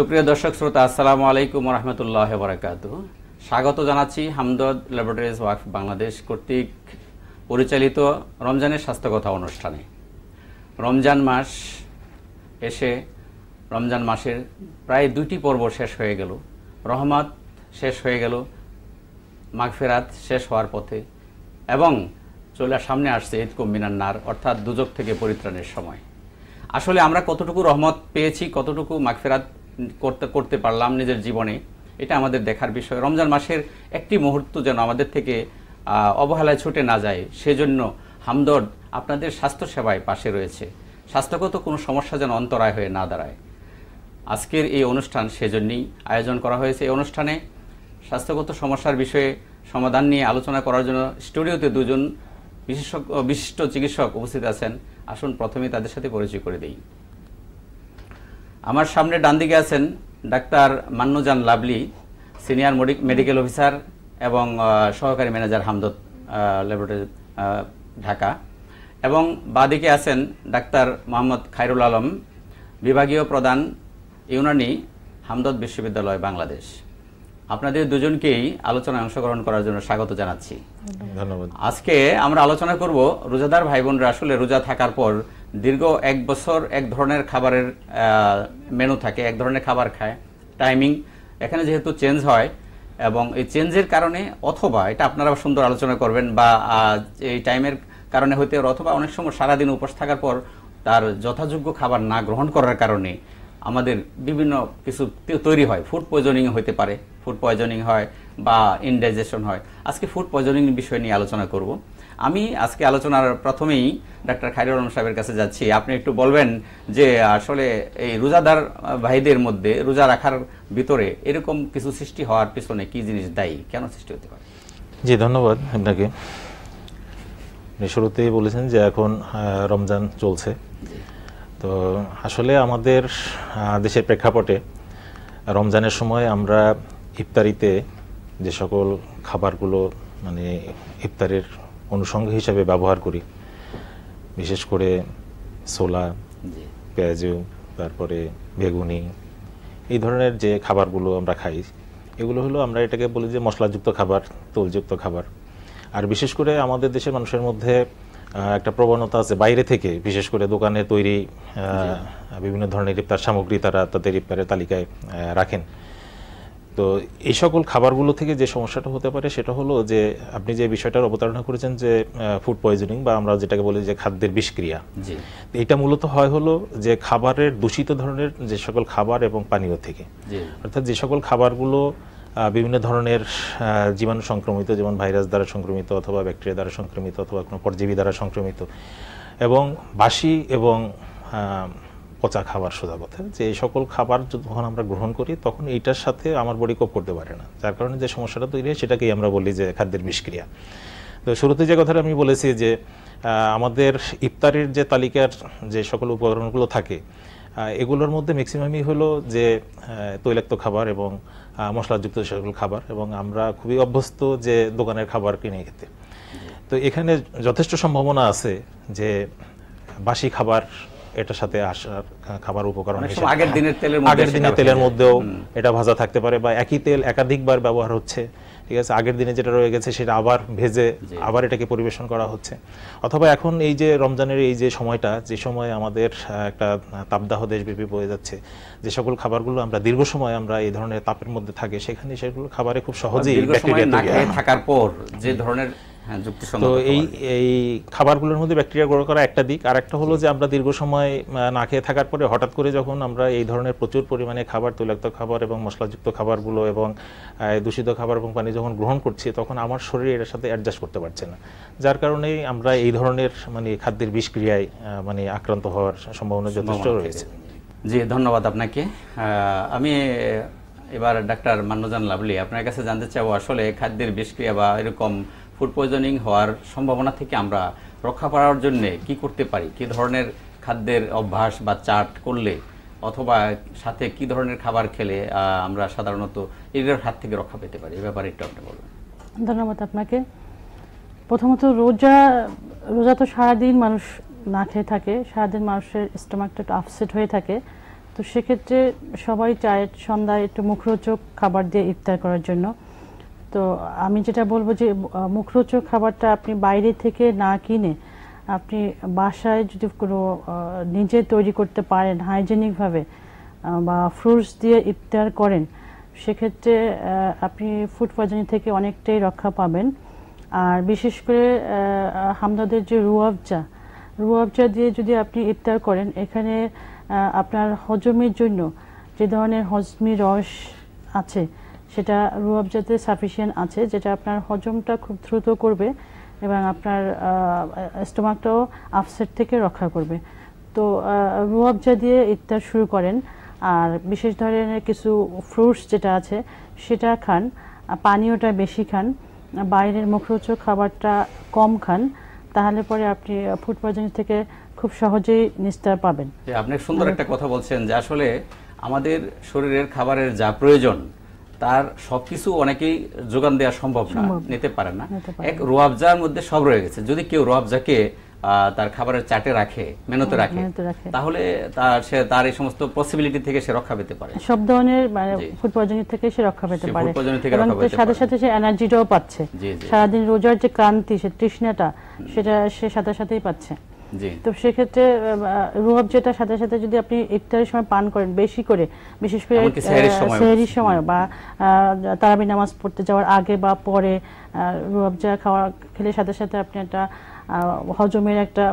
সুপ্রিয় দর্শক শ্রোতা, আসসালামু আলাইকুম ওয়া রাহমাতুল্লাহি ওয়া বারাকাতুহু। স্বাগত জানাচ্ছি হামদর্দ ল্যাবরেটরিজ ওয়াকফ বাংলাদেশ কর্তৃক পরিচালিত রমজানের স্বাস্থ্য কথা অনুষ্ঠানে। রমজান মাস এসে রমজান মাসের প্রায় 2টি পর্ব শেষ হয়ে গেল। রহমত শেষ হয়ে গেল, মাগফিরাত শেষ হওয়ার পথে, এবং সামনে আসছে ইতকুম মিনান নার, অর্থাৎ দুজক থেকে পরিত্রাণের সময়। আসলে আমরা কতটুকু রহমত পেয়েছি, কতটুকু মাগফিরাত করতে পারলাম নিজের জীবনে, এটা আমাদের দেখার বিষয়। রমজান মাসের একটি মুহূর্ত যেন আমাদের থেকে অবহেলায় ছুটে না যায়, সেজন্য হামদর্দ আপনাদের স্বাস্থ্য সেবায় পাশে রয়েছে। স্বাস্থ্যগত কোনো সমস্যা যেন অন্তরায় হয়ে না দাঁড়ায়। আজকের এই অনুষ্ঠান সেজন্যই আয়োজন করা হয়েছে। এই অনুষ্ঠানে স্বাস্থ্যগত সমস্যার বিষয়ে সমাধান নিয়ে আলোচনা করার জন্য স্টুডিওতে দুজন বিশিষ্ট চিকিৎসক উপস্থিত আছেন। আসুন প্রথমেই তাদের সাথে পরিচয় করে দেই। আমার সামনে ডান দিকে আছেন doctor Mannujan Lovely, senior medical officer এবং সহকারী ম্যানেজার হামদর্দ ল্যাবরেটরি ঢাকা, এবং বাঁদিকে আছেন ডাক্তার মোহাম্মদ খায়রুল আলম, বিভাগীয় প্রধান ইউনানি, হামদর্দ বিশ্ববিদ্যালয় বাংলাদেশ। আপনাদের দুজনকেই আলোচনায় অংশগ্রহণ করার জন্য স্বাগত জানাচ্ছি। ধন্যবাদ। আজকে আমরা আলোচনা করব রোজাদার ভাই বোনরা আসলে রোজা থাকার পর দীর্ঘ 1 বছর এক ধরনের খাবারের মেনু থাকে, এক ধরনের খাবার খায়, টাইমিং এখানে যেহেতু চেঞ্জ হয়, এবং এই চেঞ্জের কারণে অথবা এটা আপনারা সুন্দর আলোচনা করবেন, বা এই টাইমের কারণে হইতে, অথবা অনেক সময় সারাদিন উপোস থাকার পর তার যথাযোগ্য খাবার না গ্রহণ করার কারণে আমাদের বিভিন্ন কিছু তৈরি হয়। ফুড পয়জনিং হতে পারে, ফুড পয়জনিং হয় বা ইনডাইজেশন হয়। আজকে ফুড পয়জনিং বিষয় নিয়ে আলোচনা করব। আমি আজকে আলোচনার প্রথমেই ডাক্তার খায়রুল আলম সাহেবের কাছে যাচ্ছি। আপনি একটু বলবেন যে আসলে এই রোজাদার ভাইদের মধ্যে রোজা রাখার ভিতরে এরকম কিছু সৃষ্টি হওয়ার পিছনে কি জিনিস দায়ী, কেন সৃষ্টি হতে পারে? জি, ধন্যবাদ আপনাকে। শুরুতেই বলেছেন যে এখন রমজান চলছে, তো আসলে আমাদের দেশের প্রেক্ষাপটে রমজানের সময় আমরা ইফতারিতে যে সকল খাবারগুলো মানে ইফতারের অনুষঙ্গ হিসাবে ব্যবহার করি, বিশেষ করে ছোলা, পেঁয়াজু, তারপরে বেগুনি, এই ধরনের যে খাবারগুলো আমরা খাই, এগুলো হলো আমরা এটাকে বলি যে মশলাযুক্ত খাবার, তেলযুক্ত খাবার। আর বিশেষ করে আমাদের দেশের মানুষের মধ্যে একটা প্রবণতা আছে বাইরে থেকে, বিশেষ করে দোকানে তৈরি বিভিন্ন ধরনের ইফতার সামগ্রী তারা তাদের ইফতারের তালিকায় রাখেন। তো এই সকল খাবারগুলো থেকে যে সমস্যাটা হতে পারে সেটা হলো যে আপনি যে বিষয়টার অবতারণা করেছেন যে ফুড পয়জনিং, বা আমরা যেটাকে বলি যে খাদ্যের বিষক্রিয়া, এটা মূলত হয় হলো যে খাবারের দূষিত ধরনের যে সকল খাবার এবং পানীয় থেকে। অর্থাৎ যে সকল খাবারগুলো বিভিন্ন ধরনের জীবাণু সংক্রমিত, যেমন ভাইরাস দ্বারা সংক্রমিত অথবা ব্যাকটেরিয়া দ্বারা সংক্রমিত অথবা কোনো পরজীবী দ্বারা সংক্রমিত, এবং বাসি এবং পচা খাবার, সোজা কথা যে এই সকল খাবার যখন আমরা গ্রহণ করি তখন এইটার সাথে আমার বডি কোপ করতে পারে না, যার কারণে যে সমস্যাটা তৈরি হয় সেটাকেই আমরা বলি যে খাদ্যের বিষক্রিয়া। তো শুরুতে যে কথাটা আমি বলেছি যে আমাদের ইফতারের যে তালিকার যে সকল উপকরণগুলো থাকে, এগুলোর মধ্যে ম্যাক্সিমামই হলো যে তৈলাক্ত খাবার এবং মশলাযুক্ত সকল খাবার, এবং আমরা খুবই অভ্যস্ত যে দোকানের খাবার কিনে খেতে। তো এখানে যথেষ্ট সম্ভাবনা আছে যে বাসি খাবার এটার সাথে আসার খাবার উপকরণ হিসেবে আগের দিনের তেলের মধ্যেও এটা ভাজা থাকতে পারে, বা একই তেল একাধিকবার ব্যবহার হচ্ছে, ঠিক আছে, আগের দিনে যেটা রয়ে গেছে সেটা আবার ভেজে আবার এটাকে পরিবেশন করা হচ্ছে। অথবা এখন এই যে রমজানের এই যে সময়টা, যে সময় আমাদের একটা তাপদাহ দেশব্যাপী বয়ে যাচ্ছে, যে সকল খাবারগুলো আমরা দীর্ঘ সময় আমরা এই ধরনের তাপের মধ্যে থাকে, সেখানে সেগুলো খাবারে খুব সহজেই ব্যাকটেরিয়া থাকার পর যে ধরনের তো এই খাবারগুলোর মধ্যে ব্যাকটেরিয়া গ্রো করা একটা দিক। আর একটা হলো যে আমরা দীর্ঘ সময় না খেয়ে থাকার পরে হঠাৎ করে যখন আমরা এই ধরনের প্রচুর পরিমাণে খাবার, তৈলাক্ত খাবার এবং মশলাযুক্ত খাবারগুলো এবং দূষিত খাবার এবং পানি যখন গ্রহণ করছি, তখন আমার শরীর এর সাথে অ্যাডজাস্ট করতে পারছে না, যার কারণে আমরা এই ধরনের মানে খাদ্যের বিষক্রিয়ায় মানে আক্রান্ত হওয়ার সম্ভাবনা যথেষ্ট রয়েছে। জি, ধন্যবাদ আপনাকে। আমি এবার ডাক্তার মান্নুজান লাভলি, আপনার কাছে জানতে চাবো আসলে খাদ্যের বিষক্রিয়া বা এরকম ফুড পয়জনিং হওয়ার সম্ভাবনা থেকে আমরা রক্ষা পাওয়ার জন্য কি করতে পারি? কি ধরনের খাদ্যের অভ্যাস বা চার্ট করলে, অথবা সাথে কি ধরনের খাবার খেলে আমরা সাধারণত এর হাত থেকে রক্ষা পেতে পারি? এই ব্যাপারে একটু আপনি বলবেন। ধন্যবাদ আপনাকে। প্রথমত রোজা তো সারাদিন মানুষ না খেয়ে থাকে, সারাদিন মানুষের স্টোমাকটা একটু আপসেট হয়ে থাকে, তো সেক্ষেত্রে সবাই চায় সন্ধ্যায় একটু মুখরোচক খাবার দিয়ে ইফতার করার জন্য। তো আমি যেটা বলবো যে মুখরোচক খাবারটা আপনি বাইরে থেকে না কিনে আপনি বাসায় যদি কোনো নিজে তৈরি করতে পারেন হাইজেনিকভাবে বা ফ্রুটস দিয়ে ইফতার করেন, সেক্ষেত্রে আপনি ফুড পয়জনিং থেকে অনেকটাই রক্ষা পাবেন। আর বিশেষ করে হামদর্দের যে রুয়াবজা দিয়ে যদি আপনি ইফতার করেন, এখানে আপনার হজমের জন্য যে ধরনের হজমি রস আছে সেটা রুয়াবজাতে সাফিসিয়েন্ট আছে, যেটা আপনার হজমটা খুব দ্রুত করবে এবং আপনার স্টোমাকটাও আপসেট থেকে রক্ষা করবে। তো রুয়াবজা দিয়ে ইফতার শুরু করেন, আর বিশেষ ধরনের কিছু ফ্রুটস যেটা আছে সেটা খান, পানীয়টা বেশি খান, বাইরের মুখরোচক খাবারটা কম খান, তাহলে পরে আপনি ফুড পয়জনিং থেকে খুব সহজেই নিস্তার পাবেন। আপনি সুন্দর একটা কথা বলছেন যে আসলে আমাদের শরীরের খাবারের যা প্রয়োজন তার সবকিছু অনেকেই যোগান দেওয়া সম্ভব না, নিতে পারে না। এক রুয়াবজার মধ্যে সব রয়ে গেছে। যদি কেউ রুয়াবজাকে তার খাবারের চাটে রাখে, মেনুতে রাখে, তাহলে তার এই সমস্ত পসিবিলিটি থেকে সে রক্ষা পেতে পারে, সব ধরনের ফুড পয়জনিং থেকে সে রক্ষা পেতে পারে, এবং সাথে সাথে সে এনার্জিটাও পাচ্ছে। সারাদিন রোজার যে ক্লান্তি, সে তৃষ্ণাটা, সেটা সে সাথে সাথেই পাচ্ছে। তো সেক্ষেত্রে রুয়াবজাটার সাথে সাথে যদি আপনি ইফতারের সময় পান করেন বেশি করে, বিশেষ করে সেহরির সময় বা তারাবি নামাজ পড়তে যাওয়ার আগে বা পরে রুয়াবজা খেলে সাথে সাথে আপনি একটা হজমের একটা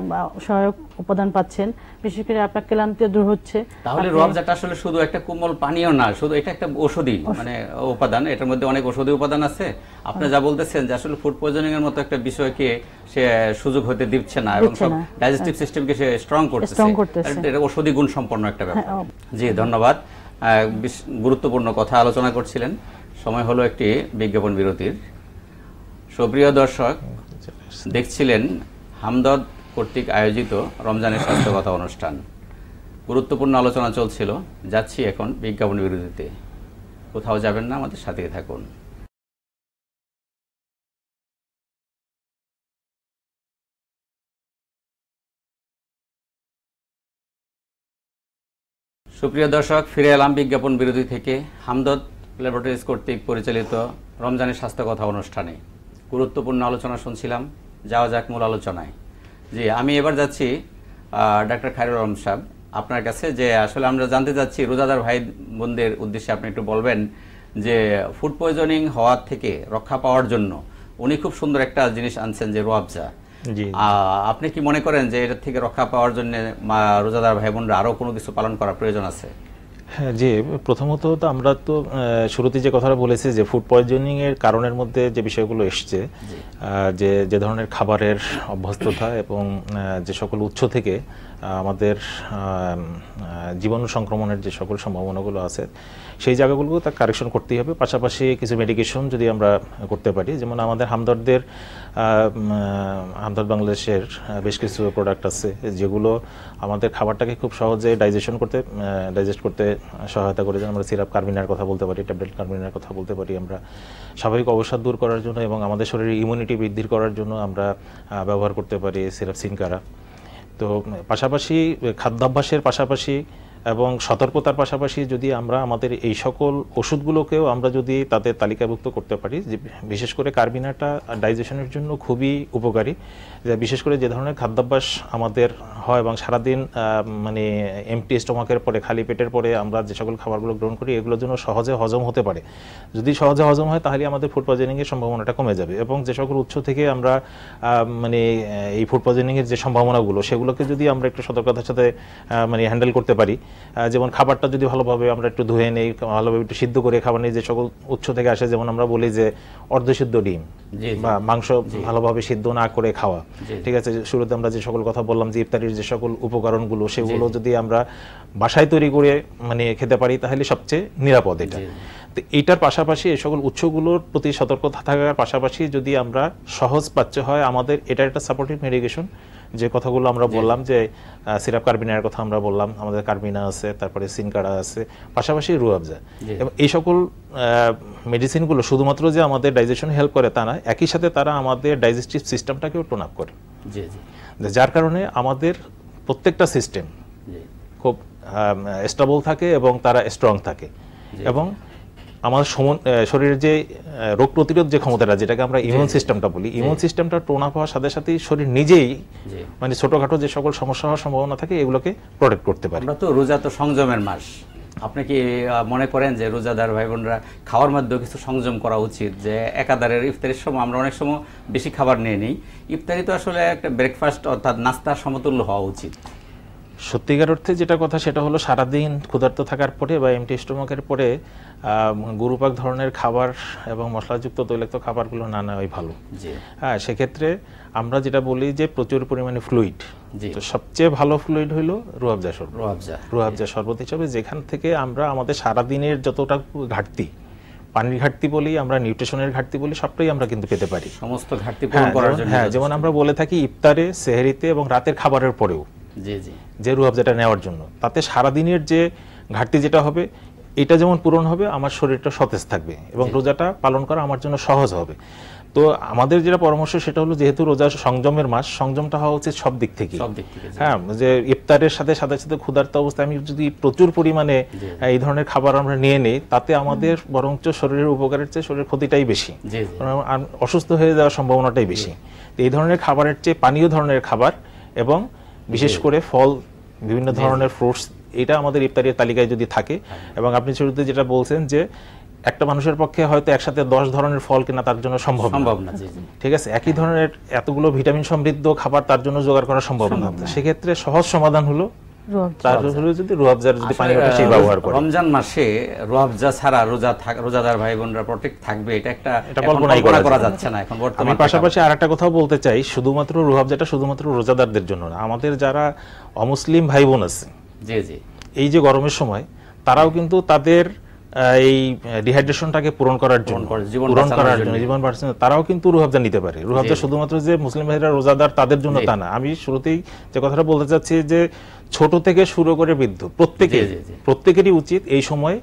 সহায়ক উপাদান পাচ্ছেন, বিশেষ করে আপনার ক্লান্তি দূর হচ্ছে। তাহলে রুয়াবজাটা আসলে শুধু একটা কোমল পানীয় না, শুধু এটা একটা ঔষধি মানে উপাদান, এটার মধ্যে অনেক ঔষধি উপাদান আছে। আপনি যা বলতেছেন যে আসলে ফুড পয়জনিং এর মতো একটা বিষয়কে সে সুযোগ হতে দিচ্ছে না এবং সব ডাইজেস্টিভ সিস্টেমকে সে স্ট্রং করতেছে, এটা ঔষধি গুণ সম্পন্ন একটা ব্যাপার। জি ধন্যবাদ, গুরুত্বপূর্ণ কথা আলোচনা করছিলেন। সময় হলো একটি বিজ্ঞাপন বিরতির। সুপ্রিয় দর্শক, দেখছিলেন হামদর্দ কর্তৃক আয়োজিত রমজানের স্বাস্থ্য কথা অনুষ্ঠান। গুরুত্বপূর্ণ আলোচনা চলছিল। যাচ্ছি এখন বিজ্ঞাপন বিরতিতে। কোথাও যাবেন না, আমাদের সাথেই থাকুন। সুপ্রিয় দর্শক, ফিরে এলাম বিজ্ঞাপন বিরতি থেকে হামদর্দ ল্যাবরেটরিজ কর্তৃক পরিচালিত রমজানের স্বাস্থ্য কথা অনুষ্ঠানে। গুরুত্বপূর্ণ আলোচনা শুনছিলাম। যাওয়া যাক মূল আলোচনায়। জি, আমি এবার যাচ্ছি ডাক্তার খায়রুল আলম সাহেব আপনার কাছে, যে আসলে আমরা জানতে চাচ্ছি রোজাদার ভাই বোনদের উদ্দেশ্যে আপনি একটু বলবেন যে ফুড পয়জনিং হওয়ার থেকে রক্ষা পাওয়ার জন্য উনি খুব সুন্দর একটা জিনিস আনছেন, যে রুয়াবজা। আপনি কি মনে করেন যে এটার থেকে রক্ষা পাওয়ার জন্য রোজাদার ভাই বোনরা আরো কোনো কিছু পালন করার প্রয়োজন আছে? হ্যাঁ, যে প্রথমত তো আমরা তো শুরুতে যে কথাটা বলেছি যে ফুড পয়জনিং এর কারণের মধ্যে যে বিষয়গুলো এসছে, যে ধরনের খাবারের অভ্যস্ততা এবং যে সকল উৎস থেকে আমাদের জীবাণু সংক্রমণের যে সকল সম্ভাবনাগুলো আছে, সেই জায়গাগুলো তার কারেকশন করতেই হবে। পাশাপাশি কিছু মেডিকেশন যদি আমরা করতে পারি, যেমন আমাদের হামদর্দ বাংলাদেশের বেশ কিছু প্রোডাক্ট আছে যেগুলো আমাদের খাবারটাকে খুব সহজে ডাইজেস্ট করতে সহায়তা করে। যেমন আমরা সিরাপ কার্বিনার কথা বলতে পারি, ট্যাবলেট কার্বিনার কথা বলতে পারি। আমরা স্বাভাবিক অবসাদ দূর করার জন্য এবং আমাদের শরীরের ইমিউনিটি বৃদ্ধি করার জন্য আমরা ব্যবহার করতে পারি সিরাপ সিনকারা। তো পাশাপাশি খাদ্যাভ্যাসের পাশাপাশি এবং সতর্কতার পাশাপাশি যদি আমরা আমাদের এই সকল ওষুধগুলোকেও আমরা যদি তাদের তালিকাভুক্ত করতে পারি, যে বিশেষ করে কার্বিনাটা ডাইজেশনের জন্য খুবই উপকারী। বিশেষ করে যে ধরনের খাদ্যাভ্যাস আমাদের হয় এবং সারাদিন মানে এমটি স্টোমাকের পরে, খালি পেটের পরে আমরা যে সকল খাবারগুলো গ্রহণ করি, এগুলোর জন্য সহজে হজম হতে পারে। যদি সহজে হজম হয় তাহলে আমাদের ফুড পয়জনিংয়ের সম্ভাবনাটা কমে যাবে। এবং যে সকল উৎস থেকে আমরা মানে এই ফুড পয়জনিংয়ের যে সম্ভাবনাগুলো, সেগুলোকে যদি আমরা একটু সতর্কতার সাথে মানে হ্যান্ডেল করতে পারি, যেমন খাবারটা যদি ভালোভাবে আমরা একটু ধুয়ে নেই, ভালোভাবে একটু সিদ্ধ করে খাবার নিই, যে সকল উৎস থেকে আসে, যেমন আমরা বলি যে অর্ধসিদ্ধ ডিম বা মাংস ভালোভাবে সিদ্ধ না করে খাওয়া, ঠিক আছে। শুরুতে আমরা যে সকল কথা বললাম যে ইফতারির যে সকল উপকরণগুলো, সেগুলো যদি আমরা বাসায় তৈরি করে মানে খেতে পারি তাহলে সবচেয়ে নিরাপদ এটা। তো এইটার পাশাপাশি এই সকল উৎসগুলোর প্রতি সতর্কতা থাকার পাশাপাশি যদি আমরা সহজ পাচ্য হয় আমাদের এটা একটা সাপোর্টিভ মেডিকেশন, যে কথাগুলো আমরা বললাম, যে সিরাপ কার্বিনার কথা আমরা বললাম, আমাদের কার্বিনা আছে, তারপরে সিনকারা আছে, পাশাপাশি রুয়াবজা। এবং এই সকল মেডিসিনগুলো শুধুমাত্র যে আমাদের ডাইজেশন হেল্প করে তা না, একই সাথে তারা আমাদের ডাইজেস্টিভ সিস্টেমটাকেও টোন আপ করে, যার কারণে আমাদের প্রত্যেকটা সিস্টেম খুব স্টেবল থাকে এবং তারা স্ট্রং থাকে, এবং আমাদের শরীরের যে রোগ প্রতিরোধ যে ক্ষমতাটা, যেটাকে আমরা ইমিউন সিস্টেমটা বলি, ইমিউন সিস্টেমটা টোন আপ হওয়ার সাথে সাথে শরীর নিজেই মানে ছোটখাটো যে সকল সমস্যা হওয়ার সম্ভাবনা থাকে এগুলোকে প্রোটেক্ট করতে পারে। আমরা তো রোজা তো সংযমের মাস, আপনি কি মনে করেন যে রোজাদার ভাই বোনরা খাওয়ার মধ্যে কিছু সংযম করা উচিত? যে একাধারের ইফতারির সময় আমরা অনেক সময় বেশি খাবার নিয়ে নিই, ইফতারি তো আসলে একটা ব্রেকফাস্ট অর্থাৎ নাস্তার সমতুল্য হওয়া উচিত। সত্যিকার অর্থে যেটা কথা সেটা হলো সারাদিন ক্ষুধার্ত থাকার পরে বা এমটি স্টোমাকের পরে গুরুপাক ধরনের খাবার এবং মশলাযুক্ত তৈলাক্ত খাবারগুলো না নেওয়াই ভালো। হ্যাঁ, সেক্ষেত্রে আমরা যেটা বলি যে প্রচুর পরিমাণে ফ্লুইড, তো সবচেয়ে ভালো ফ্লুইড হলো রুয়াবজা শরবত। রুয়াবজা শরবত হিসাবে যেখান থেকে আমরা আমাদের সারাদিনের যতটা ঘাটতি, পানির ঘাটতি বলি আমরা, নিউট্রিশনের ঘাটতি বলি, সবটাই আমরা কিন্তু পেতে পারি সমস্ত ঘাটতি পূরণ করার জন্য। হ্যাঁ, যেমন আমরা বলে থাকি ইফতারে, সেহরিতে এবং রাতের খাবারের পরেও যে রুয়াবজাটা নেওয়ার জন্য, তাতে সারাদিনের যে ঘাটতি যেটা হবে এটা যেমন পূরণ হবে, আমার শরীরটা সতেজ থাকবে এবং রোজাটা পালন করা আমার জন্য সহজ হবে। তো আমাদের যেটা পরামর্শ সেটা হলো, যেহেতু রোজা সংযমের মাস, সংযমটা হওয়া উচিত সব দিক থেকে। হ্যাঁ, যে ইফতারের সাথে সাথে সাথে ক্ষুধার্ত অবস্থায় আমি যদি প্রচুর পরিমাণে এই ধরনের খাবার আমরা নিয়ে নিই, তাতে আমাদের বরঞ্চ শরীরের উপকারের চেয়ে শরীরের ক্ষতিটাই বেশি, অসুস্থ হয়ে যাওয়ার সম্ভাবনাটাই বেশি। তো এই ধরনের খাবারের চেয়ে পানীয় ধরনের খাবার এবং বিশেষ করে ফল, বিভিন্ন ধরনের ফ্রুটস, এটা আমাদের ইফতারের তালিকায় যদি থাকে। এবং আপনি শুরুতে যেটা বলছেন যে একটা মানুষের পক্ষে হয়তো একসাথে 10 ধরনের ফল কেনা তার জন্য সম্ভব না, ঠিক আছে, একই ধরনের এতগুলো ভিটামিন সমৃদ্ধ খাবার তার জন্য জোগাড় করা সম্ভব না। সেক্ষেত্রে সহজ সমাধান হলো রমজান মাসে রুয়াবজা ছাড়া রোজাদার ভাই বোনরা প্রোটেক্ট থাকবে, এটা একটা কল্পনাই করা যাচ্ছে না এখন বর্তমানে। পাশাপাশি আরেকটা কথাও বলতে চাই, শুধুমাত্র রুয়াবজাটা শুধুমাত্র রোজাদারদের জন্য না, আমাদের যারা অমুসলিম ভাই বোন আছে, এই যে গরমের সময়, তারাও কিন্তু তাদের এই ডিহাইড্রেশনটাকে পূরণ করার জন্য, জীবন বাঁচানোর, তারাও কিন্তু রুয়াবজা নিতে পারে। রুয়াবজা শুধুমাত্র যে মুসলিম ভাইরা রোজাদার তাদের জন্য তা না। আমি শুরুতেই যে কথাটা বলতে চাচ্ছি যে ছোট থেকে শুরু করে বৃদ্ধ প্রত্যেকেরই উচিত এই সময়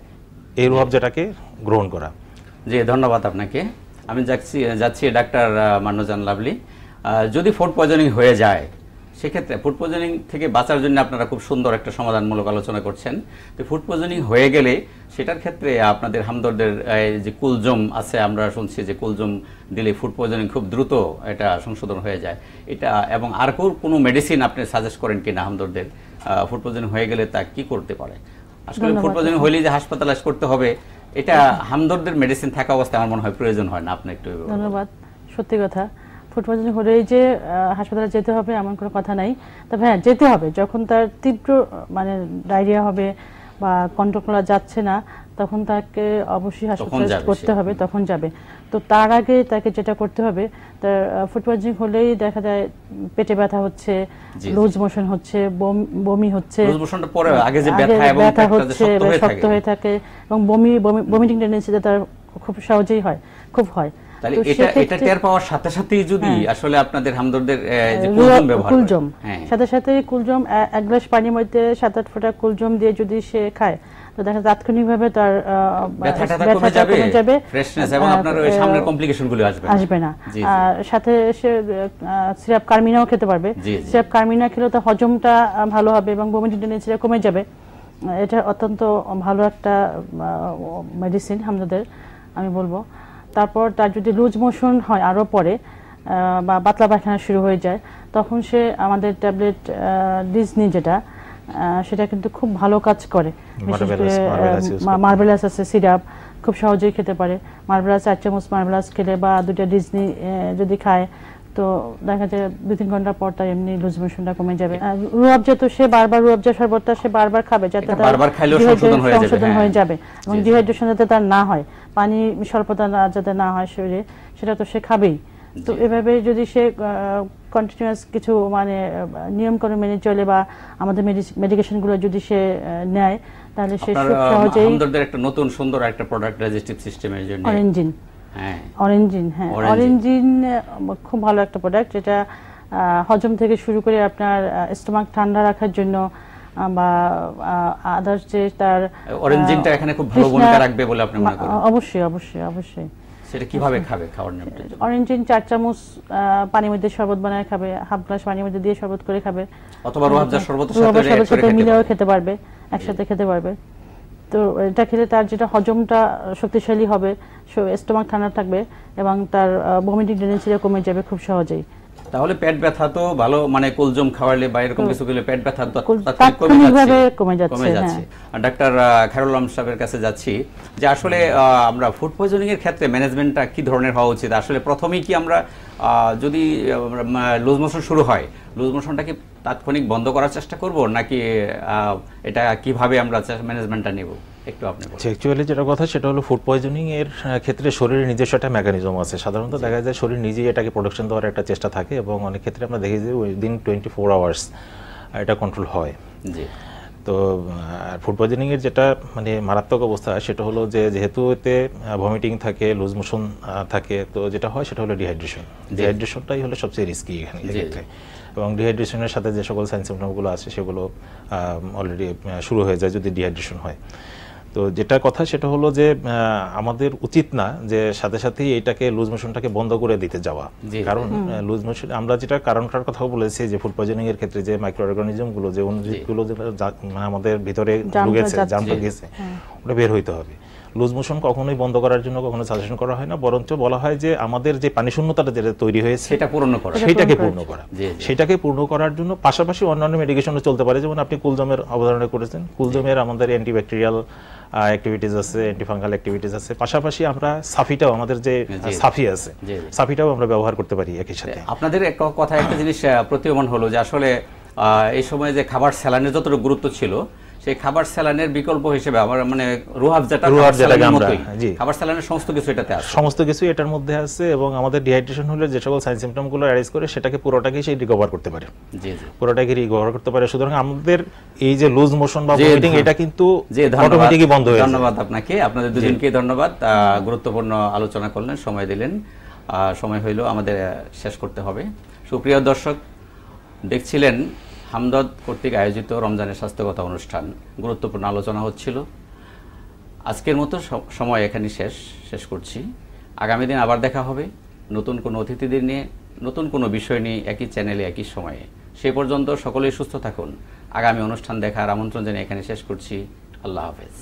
এই রুয়াবজাটাকে গ্রহণ করা। জি, ধন্যবাদ আপনাকে। আমি যাচ্ছি ডাক্তার মান্নাজান লাভলি। যদি ফুড পয়জনিং হয়ে যায়, সেক্ষেত্রে ফুড পয়জনিং থেকে বাঁচার জন্য আপনারা খুব সুন্দর একটা সমাধানমূলক আলোচনা করছেন। তো ফুড পয়জনিং হয়ে গেলে সেটার ক্ষেত্রে আপনাদের হামদর্দের যে কুলজম আছে, আমরা শুনছি যে কুলজম দিলে ফুড পয়জনিং খুব দ্রুত এটা সংশোধন হয়ে যায়, এটা এবং আর কোনো মেডিসিন আপনি সাজেস্ট করেন কিনা হামদর্দের ফুড পয়জনিং হয়ে গেলে তা কি করতে পারে? আসলে ফুড পয়জনিং হলেই যে হাসপাতালাইজ করতে হবে, এটা হামদর্দের মেডিসিন থাকা অবস্থায় আমার মনে হয় প্রয়োজন হয় না। আপনি একটু ধন্যবাদ। সত্যি কথা, ফুড পয়জনিং হলেই যে হাসপাতালে যেতে হবে এমন কোনো কথা নাই। তবে হ্যাঁ, যেতে হবে যখন তার তীব্র মানে ডায়রিয়া হবে বা কন্ট্রোল করা যাচ্ছে না, তখন তাকে অবশ্যই হাসপাতালে করতে হবে, তখন যাবে। তো তার আগে তাকে যেটা করতে হবে, তার ফুড পয়জনিং হলেই দেখা যায় পেটে ব্যথা হচ্ছে, লুজ মোশন হচ্ছে, বমি হচ্ছে, ব্যথা হচ্ছে, শক্ত হয়ে থাকে এবং বমিটিং টেন্ডেন্সি তার খুব সহজেই হয়, খুব হয়। তাহলে এটা টের পাওয়ার সাথে সাথেই যদি আসলে আপনাদের হামদর্দের যে কুলজম ব্যবহার, কুলজম সাথে সাথে কুলজম 1 গ্লাস পানির মধ্যে 7-8 ফোঁটা কুলজম দিয়ে যদি সে খায়, তো দেখা তাৎক্ষণিকভাবে তার ব্যথাটা কমে যাবে, ফ্রেশনেস এবং আপনার ওই সামনের কমপ্লিকেশনগুলো আসবে না। আর সাথে সে সিরাপ কার্মিনাও খেতে পারবে। সিরাপ কার্মিনা খেলেও তার হজমটা ভালো হবে এবং বমিটিং টেন্ডেন্সিটা কমে যাবে। এটা অত্যন্ত ভালো একটা মেডিসিন হামদর্দের, আমি বলবো। তারপর তার যদি লুজ মোশন হয় আরও পরে বা পাতলা পায়খানা শুরু হয়ে যায়, তখন সে আমাদের ট্যাবলেট ডিজনি যেটা, সেটা কিন্তু খুব ভালো কাজ করে। বিশেষ করে মার্বেলাস আছে সিরাপ, খুব সহজেই খেতে পারে। মার্বেলাস 4 চামচ মার্বেলাস খেলে বা 2টা ডিজনি যদি খায়, তো দেখা যায় 2-3 ঘন্টা পর তার এমনি লুজ মোশনটা কমে যাবে। রুয়াবজা তো সে বারবার, রুয়াবজা শরবতটা সে বারবার খাবে যাতে সংশোধন হয়ে যাবে এবং ডিহাইড্রেশন যাতে তার না হয়, পানি স্বল্পতা যাতে না হয় শরীরে, সেটা তো সে খাবেই। তো এভাবে যদি সে কন্টিনিউয়াস কিছু মানে নিয়ম করে মেনে চলে বা আমাদের মেডিকেশনগুলো যদি সে নেয়, তাহলে সে খুব সহজেই। আমাদের একটা নতুন সুন্দর একটা প্রোডাক্ট ডাইজেস্টিভ সিস্টেমের জন্য অরেঞ্জিন, অরেঞ্জিন খুব ভালো একটা প্রোডাক্ট, যেটা হজম থেকে শুরু করে আপনার স্টোমাক ঠান্ডা রাখার জন্য বা আদার্স যে তার অরেঞ্জিনটা এখানে খুব ভালো ভূমিকা রাখবে বলে আপনি মনে করেন? অবশ্যই অবশ্যই অবশ্যই। সেটা কিভাবে খাবে, খাওয়ার নিয়মটা? অরেঞ্জিন 4 চামচ পানির মধ্যে শরবত বানায় খাবে, হাফ গ্লাস পানির মধ্যে দিয়ে শরবত করে খাবে, অথবা রুহাবজার শরবতের সাথে মিলেও খেতে পারবে, একসাথে খেতে পারবে। তো এটা খেলে তার যেটা হজমটা শক্তিশালী হবে, স্টোমাক ঠান্ডা থাকবে এবং তার ভমিটিং টেন্ডেন্সিটা কমে যাবে খুব সহজেই। তাহলে পেট ব্যথা তো ভালো, মানে কুলজম খাওয়ালে বা এরকম কিছু খেলে পেট ব্যথা তাৎক্ষণিকভাবে কমে যাচ্ছে। ডাক্তার খায়রুল আলম সাহেবের কাছে যাচ্ছি যে আসলে আমরা ফুড পয়জনিং এর ক্ষেত্রে ম্যানেজমেন্টটা কি ধরনের হওয়া উচিত? আসলে প্রথমেই কি আমরা যদি লুজ মোশন শুরু হয়, লুজ মোশনটাকে তাৎক্ষণিক বন্ধ করার চেষ্টা করব, নাকি এটা কিভাবে আমরা ম্যানেজমেন্টটা নেব একটু আপনি বলুন। অ্যাকচুয়ালি যেটা কথা সেটা হলো ফুড পয়জনিং এর ক্ষেত্রে শরীরের নিজস্ব একটা মেকানিজম আছে। সাধারণত দেখা যায় শরীর নিজেই এটাকে প্রোডাকশন দেওয়ার একটা চেষ্টা থাকে এবং অনেক ক্ষেত্রে আমরা দেখি যে উইদিন 24 আওয়ার্স এটা কন্ট্রোল হয়। জি। তো ফুড পয়জনিং এর যেটা মানে মারাত্মক অবস্থা সেটা হলো যে যেহেতু এতে ভমিটিং থাকে, লুজ মোশন থাকে, তো যেটা হয় সেটা হলো ডিহাইড্রেশনটাই হলো সবচেয়ে রিস্কি এখানে ক্ষেত্রে। এবং ডিহাইড্রেশনের সাথে যে সকল সাইন সিম্পটমগুলো আছে সেগুলো অলরেডি শুরু হয়ে যায় যদি ডিহাইড্রেশন হয়। তো যেটা কথা সেটা হলো যে আমাদের উচিত না যে সাথে সাথেই এইটাকে লুজ মোশনটাকে বন্ধ করে দিতে যাওয়া, কারণ লুজ মোশন আমরা যেটা কারণটার কথা বলেছি যে ফুড পয়জনিং এর ক্ষেত্রে যে মাইক্রো অর্গানিজমগুলো, যে অণুজীবগুলো আমাদের ভিতরে ঢুকেছে, জামটা গেছে, ওটা বের হইতে হবে। লুজ মোশন কখনোই বন্ধ করার জন্য কখনো সাজেশন করা হয় না, বরঞ্চ বলা হয় যে আমাদের যে পানি শূন্যতাটা যেটা তৈরি হয়েছে সেটাকে পূর্ণ করার জন্য পাশাপাশি অন্যান্য মেডিকেশনও চলতে পারে। যেমন আপনি কুলজমের অবধারণা করেছেন, কুলজমের আমাদের অ্যান্টিব্যাকটেরিয়াল অ্যাক্টিভিটিস আছে, অ্যান্টিফাঙ্গাল অ্যাক্টিভিটিস আছে, পাশাপাশি আমরা সাফিটাও, আমাদের যে সাফি আছে সাফিটাও আমরা ব্যবহার করতে পারি একই সাথে। আপনাদের কথা একটা জিনিস প্রতীয়মান হলো যে আসলে এই সময় যে খাবার স্যালাইনের যতটুকু গুরুত্ব ছিল, সেই খাবার স্যালাইনের বিকল্প হিসেবে আমার মানে রুহাবজাটা খাবার স্যালাইনের সমস্ত কিছু এটাতে আছে, সমস্ত কিছু এটার মধ্যে আছে। এবং আমাদের ডিহাইড্রেশন হলে যে সকল সাইন সিম্পটমগুলো অ্যারাইজ করে সেটাকে পুরোটাকেই সেই রিকভার করতে পারে, পুরোটাকে রিকভার করতে পারে। সুতরাং আমাদের এই যে লুজ মোশন বা ভমিটিং এটা কিন্তু অটোমেটিকই বন্ধ হয়ে যায়। ধন্যবাদ আপনাকে, আপনাদের দুজনকে ধন্যবাদ। গুরুত্বপূর্ণ আলোচনা করলেন, সময় দিলেন। সময় হইল আমাদের শেষ করতে হবে। সুপ্রিয় দর্শক, দেখছিলেন হামদর্দ কর্তৃক আয়োজিত রমজানের স্বাস্থ্যকথা অনুষ্ঠান। গুরুত্বপূর্ণ আলোচনা হচ্ছিল। আজকের মতো সময় এখানে শেষ করছি। আগামী দিন আবার দেখা হবে নতুন কোনো অতিথিদের নিয়ে, নতুন কোনো বিষয় নিয়ে, একই চ্যানেলে একই সময়ে। সে পর্যন্ত সকলেই সুস্থ থাকুন। আগামী অনুষ্ঠান দেখার আমন্ত্রণ জানিয়ে এখানে শেষ করছি। আল্লাহ হাফেজ।